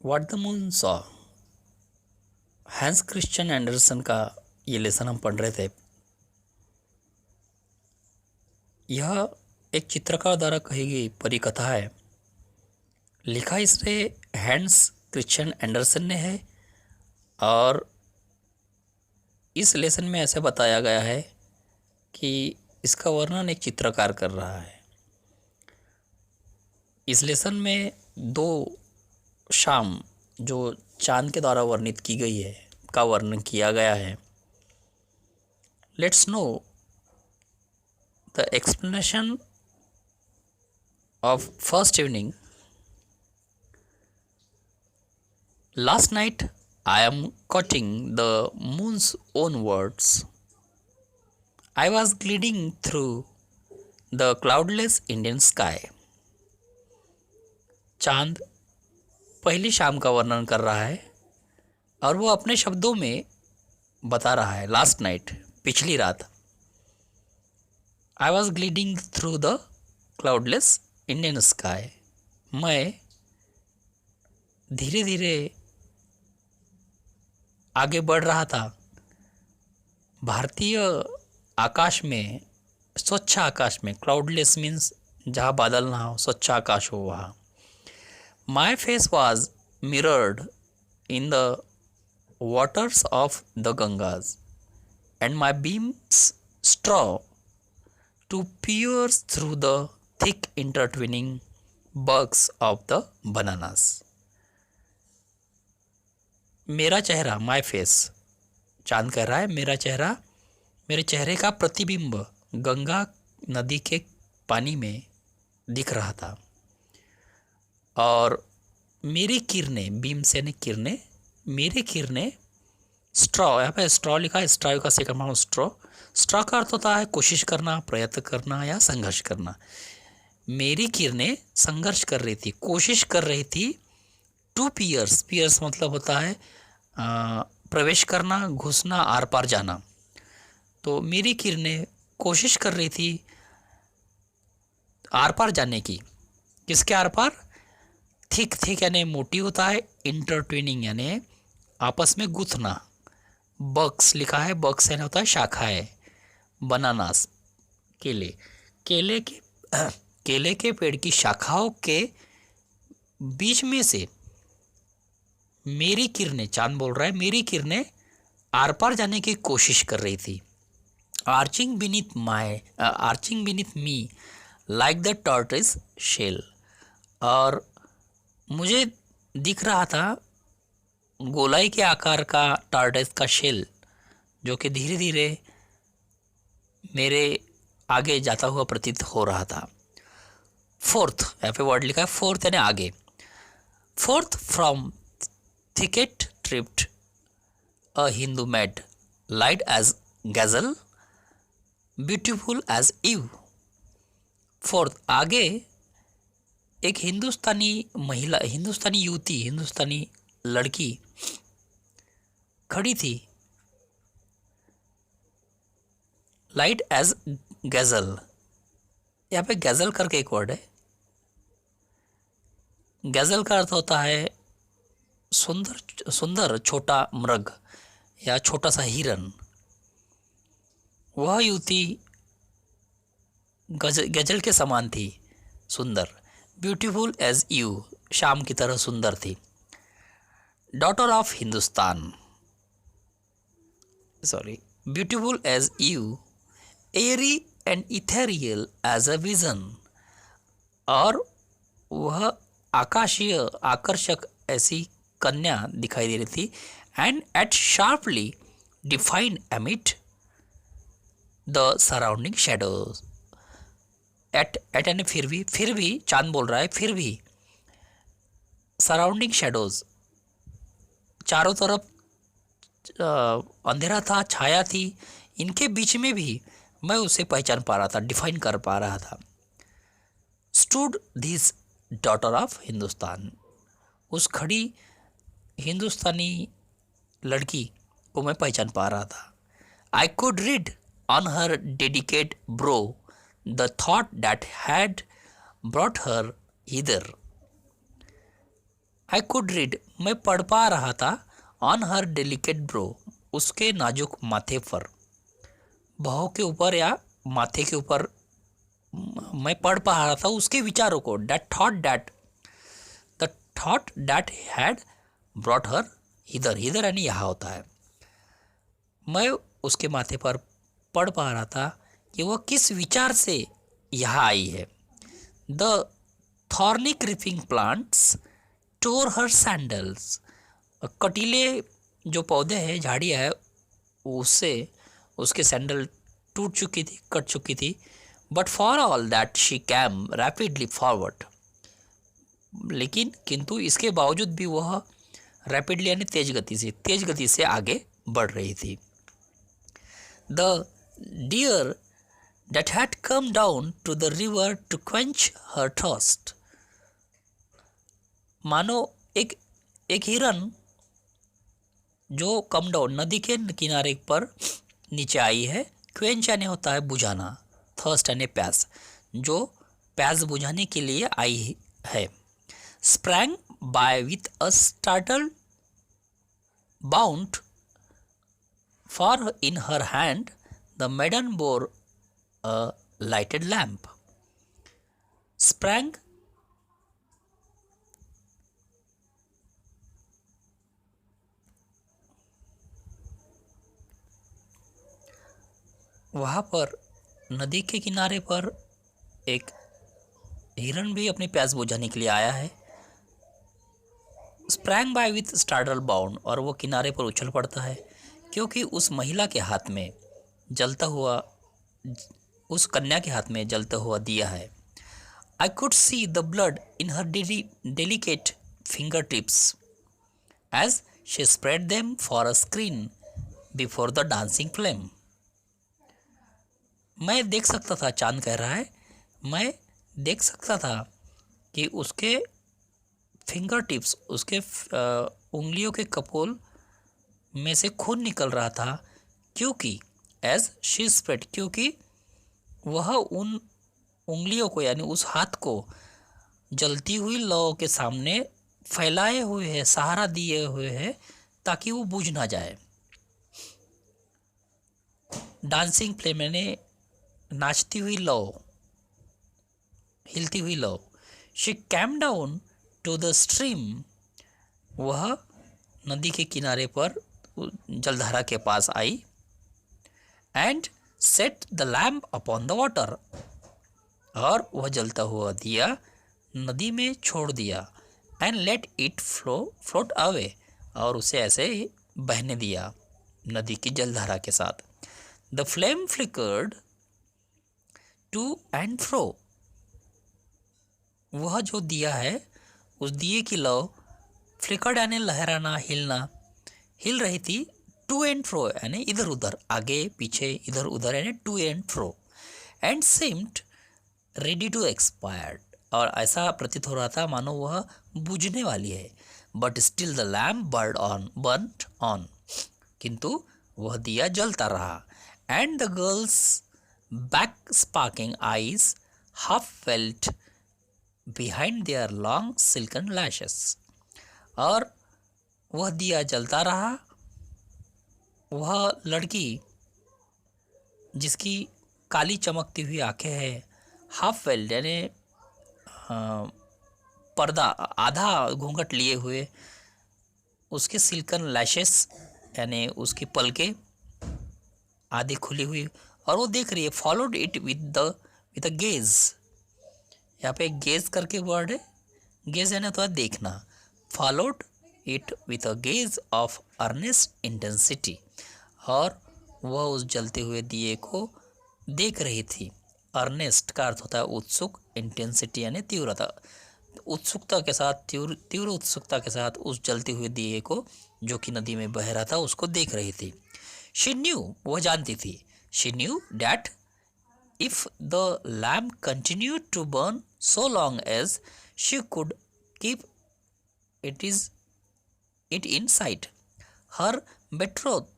What the moon saw, Hans Christian Anderson का ये lesson हम पढ़ रहे थे। यह एक चित्रकार द्वारा कही गई परिकथा है। लिखा इसे हैंस क्रिश्चियन एंडरसन ने है और इस लेसन में ऐसे बताया गया है कि इसका वर्णन एक चित्रकार कर रहा है। इस लेसन में दो शाम जो चांद के द्वारा वर्णित की गई है का वर्णन किया गया है। Let's know the explanation of first evening. Last night I am quoting the moon's own words. I was gliding through the cloudless Indian sky. चांद पहली शाम का वर्णन कर रहा है और वो अपने शब्दों में बता रहा है। लास्ट नाइट, पिछली रात, I was gliding through the cloudless Indian sky. मैं धीरे धीरे आगे बढ़ रहा था भारतीय आकाश में, स्वच्छ आकाश में। क्लाउडलेस मीन्स जहाँ बादल ना हो, स्वच्छ आकाश हो वहाँ। My face was mirrored in the waters of the Gangas and my beams straw to pierce through the thick intertwining bugs of the bananas. मेरा चेहरा, माई फेस, चांद कह रहा है मेरा चेहरा, मेरे चेहरे का प्रतिबिंब गंगा नदी के पानी में दिख रहा था और मेरी किरणें, बीम से ने किरणें, मेरी किरणें स्ट्रॉ, यहाँ पे स्ट्रॉ लिखा है, स्ट्रॉ का सेकंड फॉर्म स्ट्रॉ। स्ट्रॉ का अर्थ होता है कोशिश करना, प्रयत्न करना या संघर्ष करना। मेरी किरणें संघर्ष कर रही थी, कोशिश कर रही थी टू पियर्स। पियर्स मतलब होता है प्रवेश करना, घुसना, आर पार जाना। तो मेरी किरणें कोशिश कर रही थी आर पार जाने की। किसके आर पार? थिक, थिक यानी मोटी होता है, इंटरट्विनिंग यानी आपस में गुथना। बक्स लिखा है, बक्स यानी होता है शाखाएं। बनानास, केले, केले के केले के पेड़ की शाखाओं के बीच में से मेरी किरणें, चांद बोल रहा है, मेरी किरणें आर पार जाने की कोशिश कर रही थी। Arching beneath me like the tortoise shell. और मुझे दिख रहा था गोलाई के आकार का टॉर्टोइज का शेल, जो कि धीरे धीरे मेरे आगे जाता हुआ प्रतीत हो रहा था। फोर्थ, यहाँ पे वर्ड लिखा है फोर्थ यानी आगे। Fourth from thicket tripped a Hindu maid, light as gazelle, beautiful as Eve. Fourth, आगे एक हिंदुस्तानी महिला, हिंदुस्तानी युवती, हिंदुस्तानी लड़की खड़ी थी, लाइट एज गैजल। यहाँ पे गैजल करके एक वर्ड है। गैजल का अर्थ होता है सुंदर, सुंदर छोटा मृग या छोटा सा हिरन। वह युवती गजल के समान थी, सुंदर। ब्यूटीफुल एज यू, शाम की तरह सुंदर थी। Daughter of Hindustan, sorry, beautiful as you, airy and ethereal as a vision. और वह आकाशीय, आकर्षक ऐसी कन्या दिखाई दे रही थी। And yet sharply defined amid the surrounding shadows. Yet यानी फिर भी चांद बोल रहा है, फिर भी सराउंडिंग शेडोज, चारों तरफ अंधेरा था, छाया थी, इनके बीच में भी मैं उसे पहचान पा रहा था, डिफाइन कर पा रहा था। Stood this daughter of Hindustan, उस खड़ी हिंदुस्तानी लड़की को मैं पहचान पा रहा था। I could read on her dedicate bro the thought that had brought her hither. I could read, मैं पढ़ पा रहा था, ऑन हर डेलिकेट ब्रो, उसके नाजुक माथे पर, भौं के ऊपर या माथे के ऊपर मैं पढ़ पा रहा था उसके विचारों को, the thought that had brought her hither, hither यानी यहाँ होता है। मैं उसके माथे पर पढ़ पा रहा था कि वह किस विचार से यहाँ आई है। The thorny creeping plants tore her sandals, कटीले जो पौधे हैं, झाड़ियाँ है, उससे उसके सैंडल टूट चुकी थी, कट चुकी थी। But for all that she came rapidly forward, लेकिन किंतु इसके बावजूद भी वह रैपिडली यानी तेज गति से आगे बढ़ रही थी। The deer that had come down to the river to quench her thirst, मानो एक एक हिरन जो कम डाउन नदी के किनारे पर नीचे आई है। क्वेंच यानी होता है बुझाना, थर्स्ट यानी प्यास, जो प्यास बुझाने के लिए आई है। Sprang by with a startle bound, for in her hand the maiden bore a lighted lamp. Sprang वहाँ पर नदी के किनारे पर एक हिरन भी अपनी प्यास बुझाने के लिए आया है। Sprang by with startle bound, और वो किनारे पर उछल पड़ता है क्योंकि उस महिला के हाथ में जलता हुआ, उस कन्या के हाथ में जलता हुआ दिया है। I could see the blood in her delicate finger tips as she spread them for a screen before the dancing flame. मैं देख सकता था, चांद कह रहा है, मैं देख सकता था कि उसके फिंगर टिप्स, उसके उंगलियों के कपोल में से खून निकल रहा था, क्योंकि एज शी स्प्रेड, क्योंकि वह उन उंगलियों को यानी उस हाथ को जलती हुई लौ के सामने फैलाए हुए है, सहारा दिए हुए है ताकि वो बुझ ना जाए। डांसिंग फ्लेम यानी नाचती हुई लौ, हिलती हुई लौ। She came down to the stream, वह नदी के किनारे पर जलधारा के पास आई। And set the lamp upon the water, और वह जलता हुआ दिया नदी में छोड़ दिया। And let it float away, और उसे ऐसे ही बहने दिया नदी की जलधारा के साथ। The flame flickered to and fro, वह जो दिया है उस दिए की लौ फ्लिकर्ड यानी लहराना, हिलना, हिल रही थी। टू एंड फ्रो यानी इधर उधर, आगे पीछे, इधर उधर यानी to and fro. And seemed ready to expire, और ऐसा प्रतीत हो रहा था मानो वह बुझने वाली है। But still the lamp burned on, किंतु वह दिया जलता रहा। And the girls back sparking eyes half felt behind their long silken lashes, और वह दिया जलता रहा। वह लड़की जिसकी काली चमकती हुई आंखें हैं, हाफ वेल्ड यानी पर्दा, आधा घूंघट लिए हुए, उसके सिल्कन लैशेस यानी उसकी पलकें आधी खुली हुई, और वो देख रही है। Followed it with a gauge, यहाँ पे गेज करके वर्ड है, गेज यानी तो देखना। Followed it with a gaze of earnest intensity, और वह उस जलते हुए दिए को देख रही थी। अर्नेस्ट का अर्थ होता है उत्सुक, इंटेंसिटी यानी तीव्रता, उत्सुकता के साथ, तीव्र उत्सुकता के साथ उस जलते हुए दिए को जो कि नदी में बह रहा था उसको देख रही थी। शी न्यू, वह जानती थी, she knew that if the lamp continue to burn so long as she could keep it in sight, her betrothed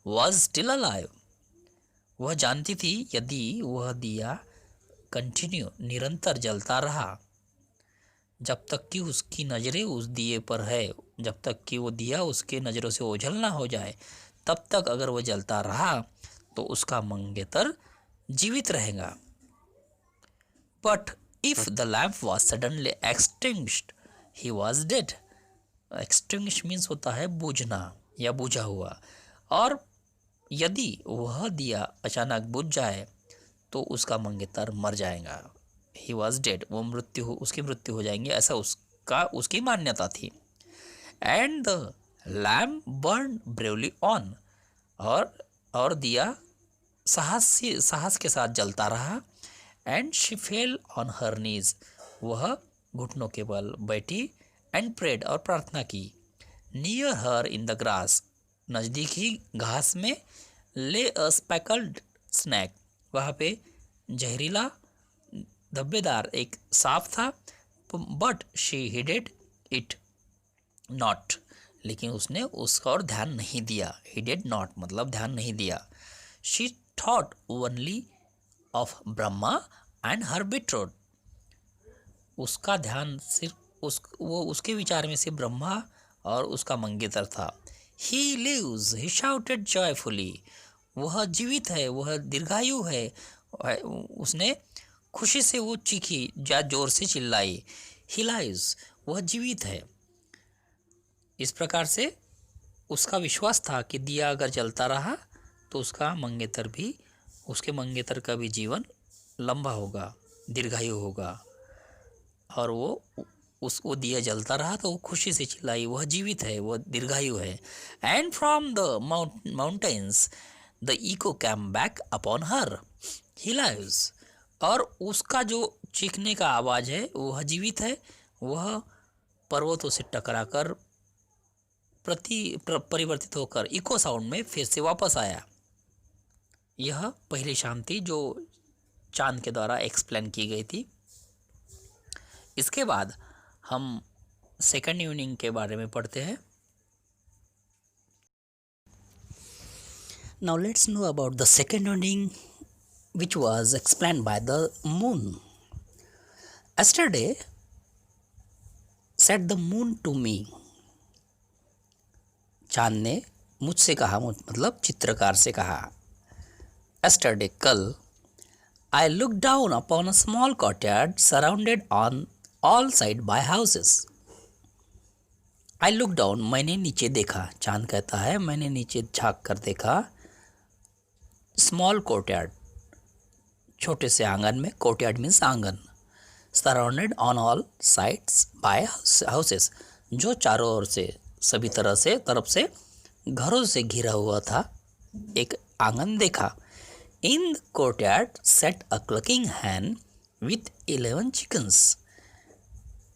was still alive. वह जानती थी यदि वह दिया कंटिन्यू निरंतर जलता रहा, जब तक कि उसकी नज़रें उस दिए पर है, जब तक कि वो दिया उसके नज़रों से ओझल ना हो जाए, तब तक अगर वो जलता रहा तो उसका मंगेतर जीवित रहेगा। But if the lamp was suddenly extinguished he was dead. Extinguish means होता है बूझना या बुझा हुआ, और यदि वह दिया अचानक बुझ जाए तो उसका मंगेतर मर जाएगा। ही वॉज डेड, वो उसकी मृत्यु हो जाएंगी, ऐसा उसकी मान्यता थी। And the lamp burn bravely on, और दिया साहस के साथ जलता रहा। And she fell on her knees, वह घुटनों के बल बैठी। एंड प्रेड, और प्रार्थना की। Near her in the grass, नज़दीक ही घास में। ले अ स्पेकल्ड स्नैक, वहाँ पे जहरीला धब्बेदार एक सांप था। बट शी हिडेड इट नॉट, लेकिन उसने उसका और ध्यान नहीं दिया। हिडेड नॉट मतलब ध्यान नहीं दिया। She thought only of Brahma and her betrothed, उसका ध्यान सिर्फ उसके विचार में सिर्फ ब्रह्मा और उसका मंगेतर था। He lives, he shouted joyfully, वह जीवित है, वह दीर्घायु है। उसने खुशी से वो चीखी, जोर से चिल्लाई। ही लाइव्स, वह जीवित है। इस प्रकार से उसका विश्वास था कि दिया अगर जलता रहा तो उसके मंगेतर का भी जीवन लंबा होगा, दीर्घायु होगा। और वो दिया जलता रहा तो वो खुशी से चिल्लाई, वह जीवित है, वह दीर्घायु है। And from the mountains the echo came back upon her, he lives, और उसका जो चीखने का आवाज़ है वह जीवित है, वह पर्वतों से टकराकर परिवर्तित होकर इको साउंड में फिर से वापस आया। यह पहली शाम थी जो चांद के द्वारा एक्सप्लेन की गई थी। इसके बाद हम सेकंड इवनिंग के बारे में पढ़ते हैं। Now let's know about the second evening which was explained by the moon. Yesterday said the moon to me, चांद ने मुझसे कहा, मतलब चित्रकार से कहा। Yesterday कल, I looked down upon a small courtyard surrounded on all sides by houses. I looked down, मैंने नीचे देखा, चांद कहता है मैंने नीचे झांक कर देखा। स्मॉल कोर्टयार्ड, छोटे से आंगन में, कोर्टयार्ड मीन्स आंगन। Surrounded on all sides by houses, जो चारों ओर से सभी तरफ से घरों से घिरा हुआ था, एक आंगन देखा। In the courtyard set a clucking hen with 11 chickens,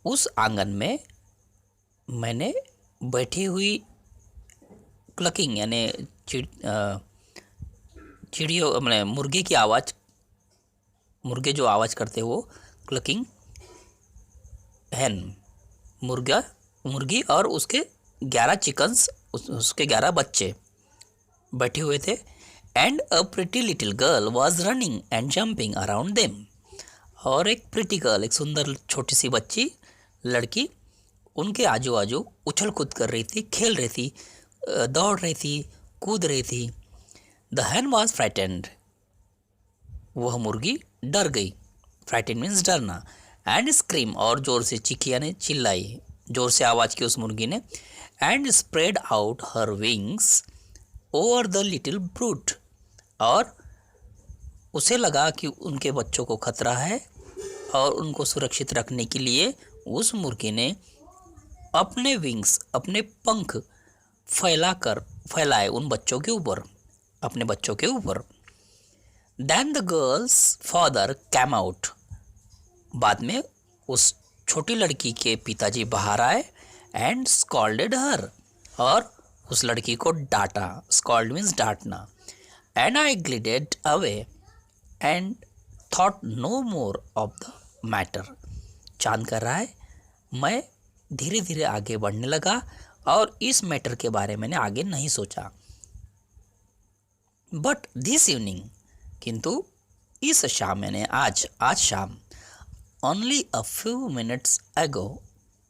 उस आंगन में मैंने बैठी हुई क्लकिंग यानी चिड़ियों मैंने मुर्गे की आवाज़, मुर्गे जो आवाज़ करते वो क्लकिंग हैन, मुर्गी और उसके 11 चिकन्स, उसके 11 बच्चे बैठे हुए थे। And a pretty little girl was running and jumping around them, और एक प्रिटी गर्ल, एक सुंदर छोटी सी बच्ची, लड़की उनके आजू बाजू उछल कूद कर रही थी, खेल रही थी, दौड़ रही थी, कूद रही थी। द हैन वॉज फ्राइटेंड, वह मुर्गी डर गई। फ्राइटेंड मीन्स डरना। एंड स्क्रीम, और जोर से चीखी यानी चिल्लाई, जोर से आवाज़ की उस मुर्गी ने। And spread out her wings over the little brute, और उसे लगा कि उनके बच्चों को खतरा है, और उनको सुरक्षित रखने के लिए उस मुर्गी ने अपने विंग्स, अपने पंख फैलाए उन बच्चों के ऊपर, अपने बच्चों के ऊपर। Then the girl's father came out, बाद में उस छोटी लड़की के पिताजी बाहर आए। एंड स्कॉल्डेड हर, और उस लड़की को डांटा। स्कॉल्ड मीन्स डांटना। And I glided away and thought no more of the matter, चांद कर रहा है मैं धीरे धीरे आगे बढ़ने लगा और इस मैटर के बारे में मैंने आगे नहीं सोचा। बट दिस इवनिंग, किंतु इस शाम यानी आज शाम, ओनली अ फ्यू मिनट्स एगो,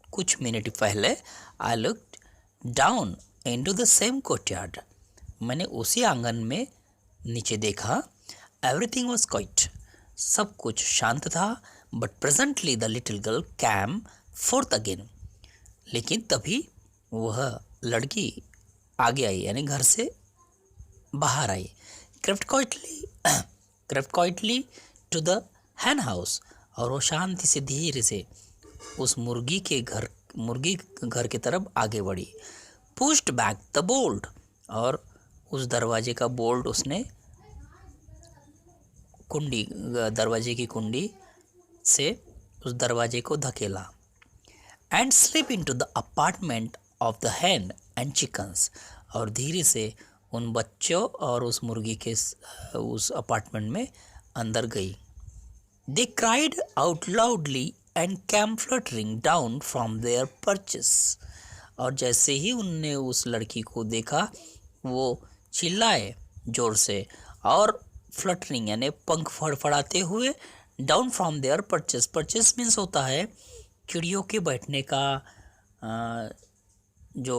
कुछ मिनट पहले, I looked down into the same courtyard, मैंने उसी आंगन में नीचे देखा। एवरीथिंग वॉज क्वाइट, सब कुछ शांत था। But presently the little girl came forth again, लेकिन तभी वह लड़की आगे आई, यानी घर से बाहर आई। Crept quietly to the hen house, और वो शांति से धीरे से उस मुर्गी घर की तरफ आगे बढ़ी। पुश्ड बैक द बोल्ट, और उस दरवाजे का बोल्ट उसने दरवाजे की कुंडी से उस दरवाजे को धकेला। And slip into the apartment of the hen and chickens, और धीरे से उन बच्चों और उस मुर्गी के उस अपार्टमेंट में अंदर गई। They cried out loudly and came fluttering down from their perches, और जैसे ही उनने उस लड़की को देखा वो चिल्लाए जोर से और फ्लटरिंग यानी पंख फड़फड़ाते हुए down from their perches. Perches means होता है चिड़ियों के बैठने का जो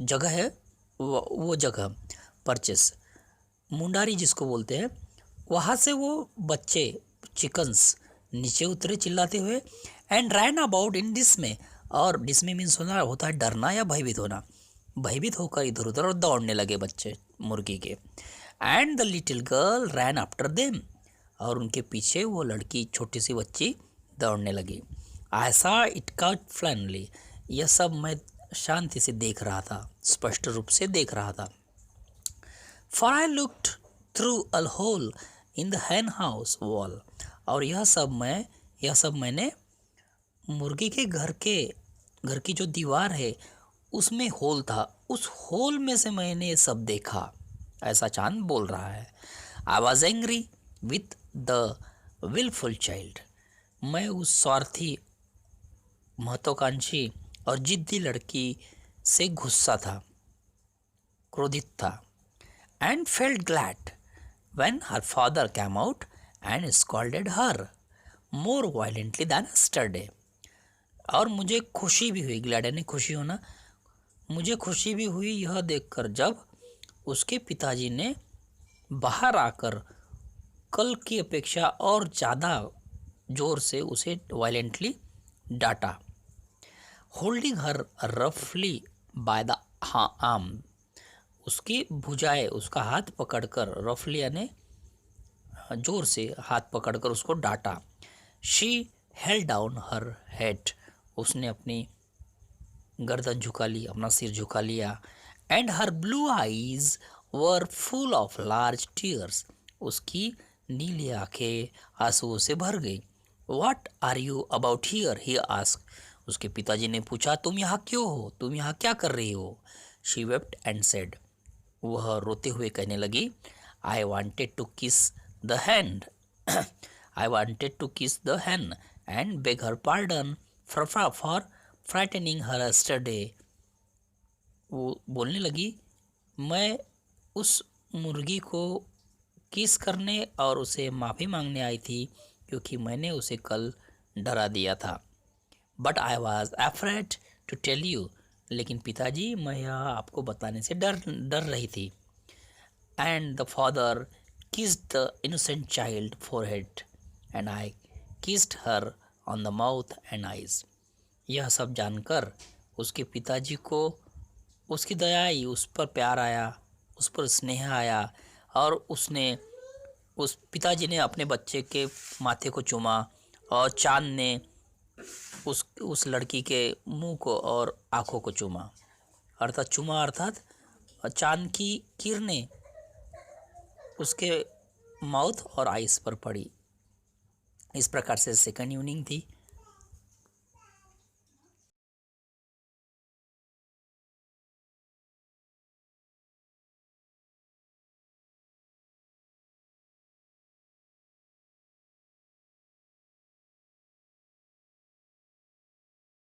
जगह है वो जगह परचेस, मुंडारी जिसको बोलते हैं, वहाँ से वो बच्चे चिकन्स नीचे उतरे चिल्लाते हुए। एंड रैन अबाउट इन डिस्मे, और डिस्मे मीन्स होता है डरना या भयभीत होना, भयभीत होकर इधर उधर और दौड़ने लगे बच्चे मुर्गी के। And the little girl rain after them, और उनके पीछे वो लड़की छोटी सी बच्ची दौड़ने लगी। ऐसा इट कट फ्लैनली, यह सब मैं शांति से देख रहा था, स्पष्ट रूप से देख रहा था। For I looked through a hole in the hen house wall, और यह सब मैंने मुर्गी के घर की जो दीवार है उसमें होल था, उस होल में से मैंने सब देखा, ऐसा चांद बोल रहा है। I was angry with the wilful child, मैं उस स्वार्थी महत्वाकांक्षी और जिद्दी लड़की से गुस्सा था, क्रोधित था। And felt glad when her father came out and scolded her more violently than yesterday, और मुझे खुशी भी हुई, ग्लैड यानी खुशी होना, मुझे खुशी भी हुई यह देखकर जब उसके पिताजी ने बाहर आकर कल की अपेक्षा और ज़्यादा जोर से उसे वायलेंटली डांटा। होल्डिंग हर रफली बाय द आर्म, उसकी भुजाएं, उसका हाथ पकड़कर, रफली यानी जोर से हाथ पकड़कर उसको डांटा। She held down her head, उसने अपनी गर्दन झुका ली, अपना सिर झुका लिया। And her blue eyes were full of large tears, उसकी नीली आंखें आंसुओं से भर गई। What are you about here, he ask, उसके पिताजी ने पूछा, तुम यहाँ क्यों हो, तुम यहाँ क्या कर रही हो। शी वेप्ट एंड सेड, वह रोते हुए कहने लगी, I wanted to kiss the hand I wanted to kiss the hen and beg her pardon for frightening her yesterday. वो बोलने लगी, मैं उस मुर्गी को किस करने और उसे माफ़ी मांगने आई थी क्योंकि मैंने उसे कल डरा दिया था। But I was afraid to tell you, लेकिन पिताजी मैं यह आपको बताने से डर रही थी। And the father kissed the innocent child forehead and I kissed her on the mouth and eyes. यह सब जानकर उसके पिताजी को उसकी दया आई, उस पर प्यार आया, उस पर स्नेह आया, और उस पिताजी ने अपने बच्चे के माथे को चूमा, और चांद ने उस लड़की के मुंह को और आँखों को चूमा, अर्थात चांद की किरणें उसके माउथ और आइस पर पड़ी। इस प्रकार से सेकंड इवनिंग थी।